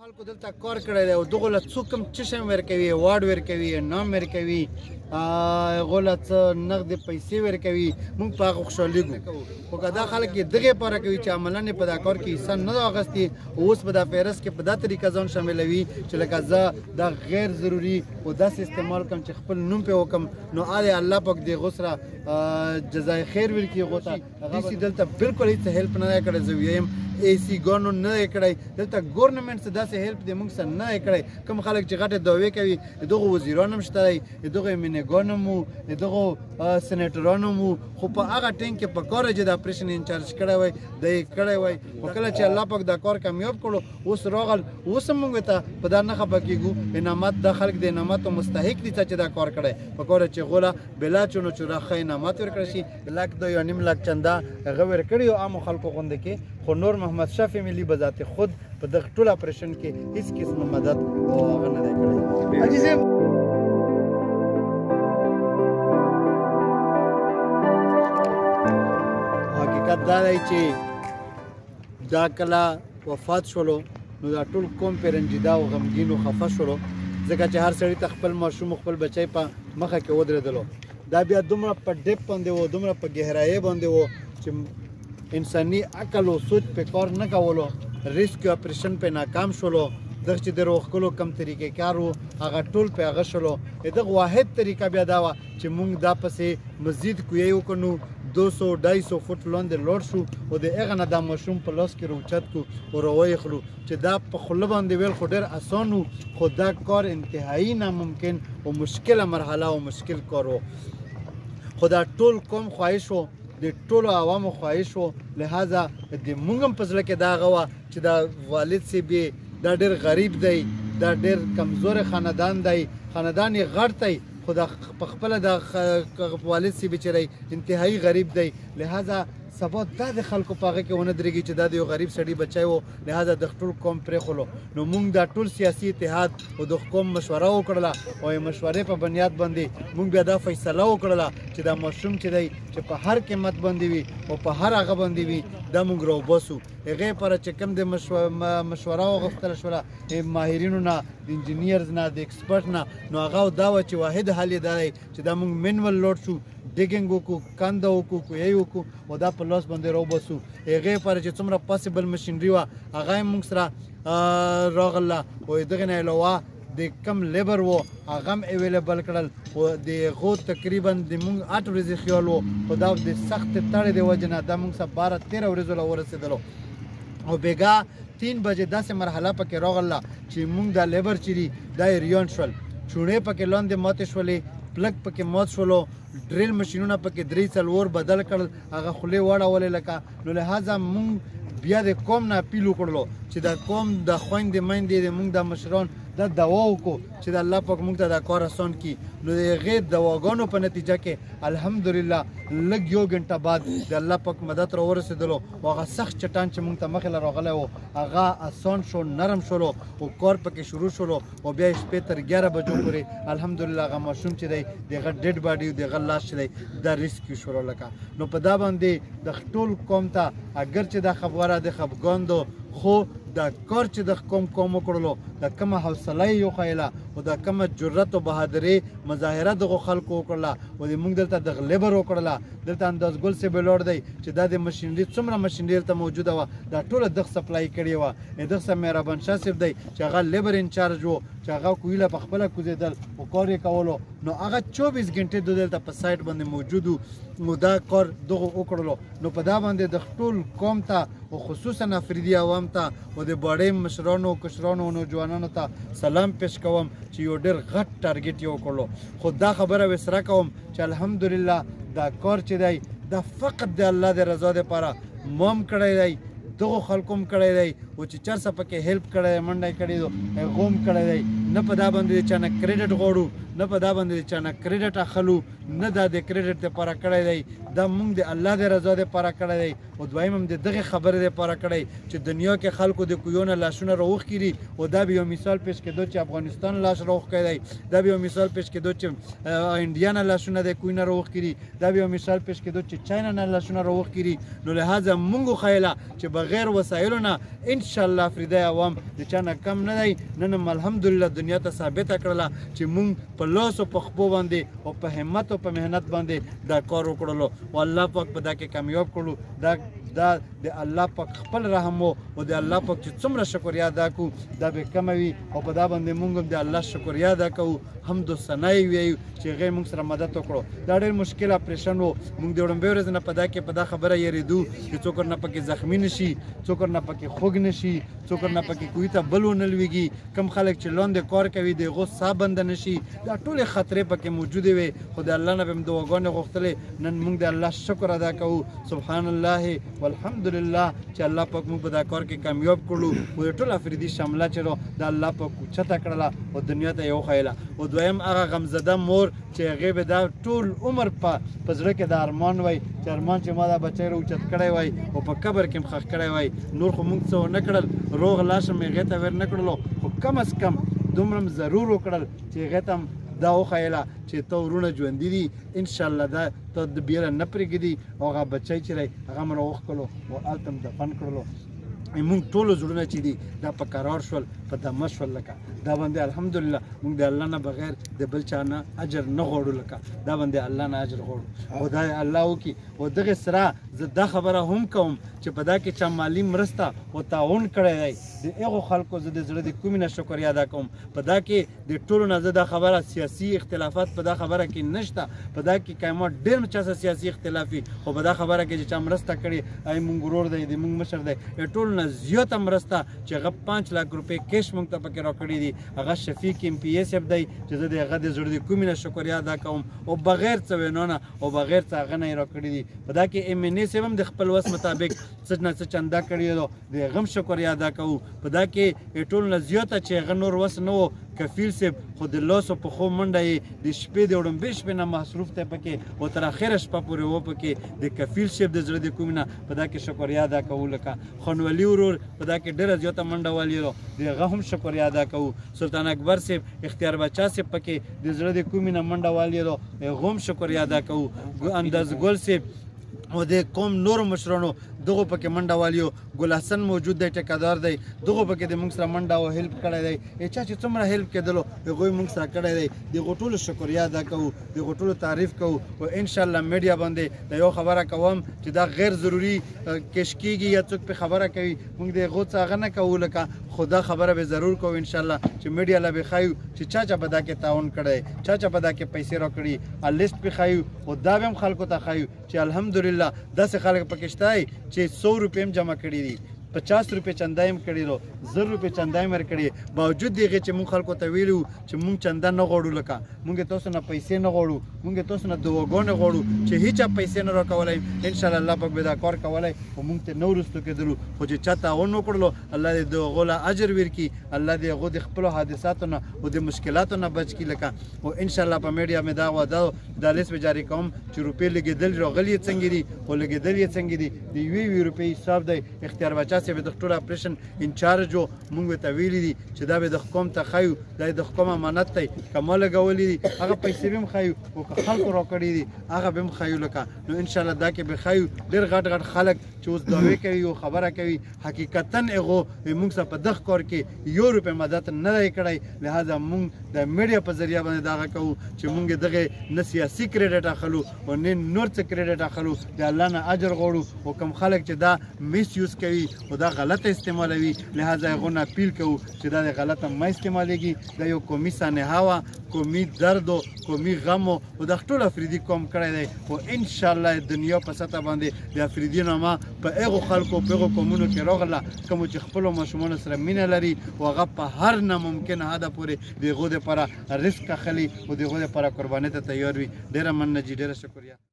خلکو دلته کار کړی دی او دغو له څوک کوم چشم ورکوي واډ ورکوي نام ورکوي هغو له څه نغدې پیسې ورکوي موږ په هغه خوشحالېږو خو که دا خلک یې دغې لپاره کوي چې عملاً یې په دا کار کې حصه نه ده اخیستې اوس په دا فهرست کې په دا طریقه ځان شاملوي چې لکه زه دا غیر ضروري او داسې استعمال کړم چې خپل نوم پرې وکړم نو الله پاک د هغو سره جزای خیر ورکړي هغو ته داسې دلته بالکل هېڅ هیلپ نه دی کړی زه ویم اے سی ګورنو نه دی کړی دلته ګورنمنټ څه داسې هیلپ دی موږ سره نه دی کړی کوم خلک چې غټې دعوې کوي د دغو وزیران هم شته دی د دغو امیګان هم وو د دغو سینیټران هم وو خو په هغه ټیم کې پکار چې د اپریشن انچارج کړی وای دی یې کړی وای خو کله چې الله پاک دا کار کامیاب کړو اوس راغل اوس هم موږ ته په دا نه خفه کېږو انعامات دا خلک د انعاماتو مستحق دي چې دا کار کړی پکار چې غوله بلا چونو چوره ښه انعامات ورکړی شي لاک 2.5 لاک چنده هغه ورکړي او عامو خلکو غونډه کې خو نور محمد شفیع ملي بذات خود په دغه ټول اپریشن کې هیڅ قسم مدد او هغه نه دی کړی حاجي صاحب حقیقت دا دی چې دا کله وفات شولو نو دا ټول قوم پرې رنجیده او غمګین او خفه شولو ځکه چې هر سړي ته خپل ماشوم خپل بچی په مخه کې ودرېدلو دا بیا دومره په ډیپ باندې و دومره په گهرایۍ باندې و چې انساني عقل او سوچ په کار نه کولو ریسکیو اپریشن په ناکام شولو دغه چې د روغکلو کم طریقې کار و هغه ټول په هغه شولو دغه واحد طریقه بیا دا وه چې موږ دا پسې مزید کویۍ وکړو 200-250 فوټ لاندې لوړ شو او د هغه نه دا ماشوم په لاس کې راوچت کړو او راویخلو چې دا په خوله باندې ویل خو ډېر اسان و خو دا کار انتهایي ناممکن او مشکله مرحله او مشکل کار و خو دا ټول قوم خواهش و د ټولو عوامو خواهش و لهذا د موږ هم په زړه کې دا هغه وه چې دا والد صاحب دا ډېر غریب دی دا ډېر کمزوری خاندان دی خاندان یې غټ دی خو دا په خپله د والد صاحب چې دی انتهایي غریب دی لهذا سبا دا د خلکو په هغه کې ونه درېږي چې دا د یو غریب سړي بچی و لهذا د ټول قوم پرېښولو نو موږ دا ټول سیاسي اتحاد او د قوم مشوره وکړله او مشورې په بنیاد باندې موږ بیا دا فیصله وکړله چې دا ماشوم چې دی چې په هر قیمت باندې وي او په هر هغه باندې وي دا موږ راوباسو هغې لپاره چې کوم د مشوره وغوښتله شوله ماهرینو نه د انجینیرز نه د ایکسپرټ نه نو هغه دا وه چې واحد حل یې دا دی چې دا موږ مینول لوډ شو ډیګینګ وکړو کنده وکړو کویۍ وکړو او دا په لاس باندې راوباسو هغې لپاره چې څومره پاسبل مشینري وه هغه یې موږ سره راغله او دغې نه علاوه د کم لیبر و هغه هم اویلیبل کړل خو د هغو تقریبا د موږ 8 ورځې خیال و خو دا د سختې تړې د وجې نه دا موږ سره 12-13 ورځو له ورسېدلو او بېګا 3 بجې داسې مرحله پکې راغله چې موږ دا لیبر چې دي دا یې ریان شول چوڼې پکې لاندې ماتې شولې پلک پکې مات شولو ډریل مشینونه پکې 3-4 بدل کړل هغه خولې واړولې لکه نو لهذا موږ بیا د قوم نه اپیل وکړلو چې دا قوم د خویندې میندې د موږ د مشران دا دوا وکړو چې د الله پاک موږ ته دا کار اسان کړي نو د هغې دواګانو په نتیجه کې الحمدلله لږ 1 غنټه بعد د الله پاک مدد راورسېدلو او هغه سخت چټان چې موږ ته مخې له راغلی و هغه اسان شو نرم شولو او کار پکې شروع شولو او بیا یې شپې تر 11 بجو پورې الحمدلله هغه ماشوم چې دی د هغه ډیډ باډي د هغه لاس چې دی دا ریسکیو شولو لکه نو په دا باندې د ټول قوم ته اگر چې دا خبره د خفګان دو خو دا کار چې د قوم وکړلو د کومه حوصله یې وښایله او د کومه جرأت او بهادرۍ مظاهره دغو خلکو وکړله او د موږ دلته دغه لیبر وکړله دلته اندازګل صاحب ولاړ دی چې دا د مشینري څومره مشینري دلته موجوده وه دا ټوله دغه سپلای کړې وه دغه څه مهربان شاه صاحب دی چې هغه لیبر انچارج و چې هغه کویله په خپله کوزېدل او کار یې کولو نو هغه 24 غنټې دلته په سایټ باندې موجود و نو دا کار دغو وکړلو نو په دا باندې د ټول قوم ته او خصوصا افریدي عوام ته او د باړې مشرانو کشرانو او نوجوانانو ته سلام پیش کوم چې یو ډېر غټ ټارګټ یې وکړلو خو دا خبره وسره کوم چې الحمدلله دا کار چې دی دا فقط د الله د رضا دپاره ما هم کړی دی دغو خلکو هم کړی دی او چې چرڅه پکې هیلپ کړی دی منډه یې کړې دو هغو هم کړی دی نه په دا باندې چا نه کریډټ غواړو نه په دا باندې چا نه کریډټ اخلو نه دا د کریډټ دپاره کړی دی دا موږ د الله د رضا دپاره کړی دی او دویم هم د دغې خبرې دپاره کړی چې دنیا کې خلکو د کویو نه لاشونه راوښکي دي او دا به یو مثال پیش کېدو چې افغانستان لاش راوښکی دی دا به یو مثال پیش کېدو چې انډیا نه لاشونه د کوی نه راوښکي دي دا به یو مثال پیش کېدو چې چاینا نه لاشونه راوښکي دي نو لهذا موږ وښیله چې بغیر وسایلو نه انشاءالله افریدی عوام د چا نه کم نه دی نن هم الحمدلله دنیا ته ثابته کړله چې موږ په لاس او په خپو باندې او په همت او په محنت باندې دا کار وکړلو او الله پاک په دا کې کامیاب کړو دا د الله پاک خپل رحم او د الله پاک چې څومره شکریا ادا کوو دا به کمه وي او په دا باندې موږ هم د الله شکریا ادا کوو حمد و ثنای ویو چې هغې موږ سره مدد وکړو دا ډېر مشکل اپریشن و موږ د وړاندې ورځ نه په دا کې په دا خبره یېرېدو چې څوک ورنه پکې زخمي نه شي څوک ورنه پکې خوږ نه شي څوک ورنه پکې کوی ته بل ونه لویږي کم خلک چې لاندې کار کوي د هغو ساه بنده نه شي دا ټولې خطرې پکې موجودې وې خو د الله نه به هم دعاګانې غوښتلې نن موږ د الله شکر ادا کوو سبحان الله والحمدلله چې الله پاک موږ په دا کار کې کامیاب کړو او د ټول افریدي شمله چې د الله پاک اوچته کړله او دنیا ته یې وښیله او دویم هغه غمزده مور چې هغې به دا ټول عمر په زړه کې د ارمان وای چې ارمان چې ما دا بچی راوچت کړی وای او په قبر کې هم ښخ کړی وای نور خو موږ څه ونه کړل روغ لاش هم هغې ته ور نه کړلو خو کم از کم دومره هم ضرور وکړل چې هغې ته هم دا وښیله چې ته ورونه ژوندي دي انشاءالله دا ته د بیله نه پرېږدي او هغه بچی چې دی هغه م راوښکلو او هلته م دفن کړلو موږ ټولو زړونه چې دي دا په قرار شول په دمه شول لکه دا باندې الحمدلله موږ د الله نه بغیر د بل چا نه اجر نه غواړو لکه دا باندې الله نه اجر غواړو او دا الله وکړي او دغې سره زه دا خبره هم کوم چې په دا کې چا مالي مرسته او تعاون کړی دی د هغو خلکو زه د زړه د کومې نه شکریا ادا کوم په دا کې د ټولو نه زه دا خبره سیاسي اختلافات په دا خبره کې نشته په دا کې قیمت ډېر چا سره سیاسي اختلاف وي خو په دا خبره کې چې چا مرسته کړې ای موږ ورور دی د موږ مشر دی ټولو نه زیاته مرسته چې هغه 5 لک روپۍ کیش موږ ته پکې راکړي دي هغه شفیق MPA صاحب دی چې زه د هغه د زړه د کومې نه شکریا ادا کوم او بغیر څه وینو نه او بغیر څه هغه نه یې راکړي دي په دا کې MNA صاحب هم د خپل وس مطابق څه نه څه چنده کړي دي د هغه هم شکریا ادا کوو په دا کې ټولو نه زیاته چې هغه نور وس نه و کفیل صاحب خو د لاسو په خو منډه یې د شپې د وړاندې شپې نه مصروف دی پکې او تر اخره شپه پورې و پکې د کفیل صاحب د زړه د کومې نه په دا کې شکریا ادا کوو لکه خانولي ورور په دا کې ډېره زیاته منډه والي د هغه هم شکریا ادا کوو سلطان اکبر صاحب اختیار بچا صاحب پکې د زړه د کومې نه منډه والي د هغه هم شکریا ادا کوو انداز ګل صاحب او د قوم نورو مشرانو دغو پکې منډه والیو ګل حسن موجود دی ټیکادار دی دغو پکې د موږ سره منډه او هیلپ کړی دی چا چې څومره هیلپ کېدلو هغوی موږ سره کړی دی د هغو ټولو شکریا ادا کوو د هغو ټولو تعریف کوو او انشاءالله میډیا باندې د یو خبره کوم چې دا غیر ضروري کش کېږي یا څوک پې خبره کوي موږ د هغو څه هغه نه کوو لکه خو دا خبره به ضرور کوو انشاءالله چې میډیا له به ښایو چې چا چا په دا کې تعاون کړی چا چا په دا کې پیسې راکړي لیسټ پې ښایو او دا به هم خلکو ته ښایو چې الحمدلله داسې خلک پکې شته چې 100 روپۍ هم جمع کړي دي 50 روپۍ چنده هم کړي دو 1000 روپۍ چنده هم ورکړي باوجود د هغې چې موږ خلکو ته ویلي وو چې موږ چنده نه غواړو لکه موږ تاسو نه پیسې نه غواړو موږ تاسو نه دعاګانې غواړو چې هیچا پیسې نه راکولی انشاءالله الله پاک به دا کار کولی خو موږ ته نه وروستو کېدلو خو چې چا تعاون وکړلو الله دې د هغو له اجر ورکړي الله دې هغو د خپلو حادثاتو نه او د مشکلاتو نه بچ کړي لکه او انشاءالله په میډیا مې دا وعده دا لیست به جاري کوم چې روپۍ لګېدل راغلي یې څنګه دي او لګېدل یې څنګه دي د 1 روپۍ حساب دی اختیار بچا صاحب د ټول اپریشن انچارج و موږ ته ویلي دي چې دا به د حکومت ته ښایو دا د حکومت امانت دی که ما لګولي دي هغه پیسې به هم ښایو او که خلکو راکړي دي هغه به هم ښایو لکه نو انشاءالله دا کې به ښایو ډېر غټ غټ خلک چې اوس دعوې کوي او خبره کوي حقیقتا هغو موږ سره په دغه کار کې 1 روپۍ مدد نه دی کړی لهذا موږ د میډیا په ذریعه باندې دغه کوو چې موږ دغه نه سیاسي کریډټ اخلو او نه نور څه کریډټ اخلو د الله نه اجر غواړو او کوم خلک چې دا میس یوز کوي او دا غلطه استعمالوي لهذا هغو نه اپیل کوو چې دا د غلطه مه استعمالیږي دا یو قومي سانحه وه قومي درد و قومي غم و دغه ټول افریدي قوم کړی دی او انشاءالله دنیا په سطح باندې د افریدي نامه په هغو خلکو په هغو قومونو کې راغله کومو چې خپلو ماشومانو سره مینه لري او هغه په هر ناممکن حده پورې د هغو دپاره رزق اخلي او د هغو دپاره قربانۍ ته تیار وي ډېره مننه جي ډېره شکریه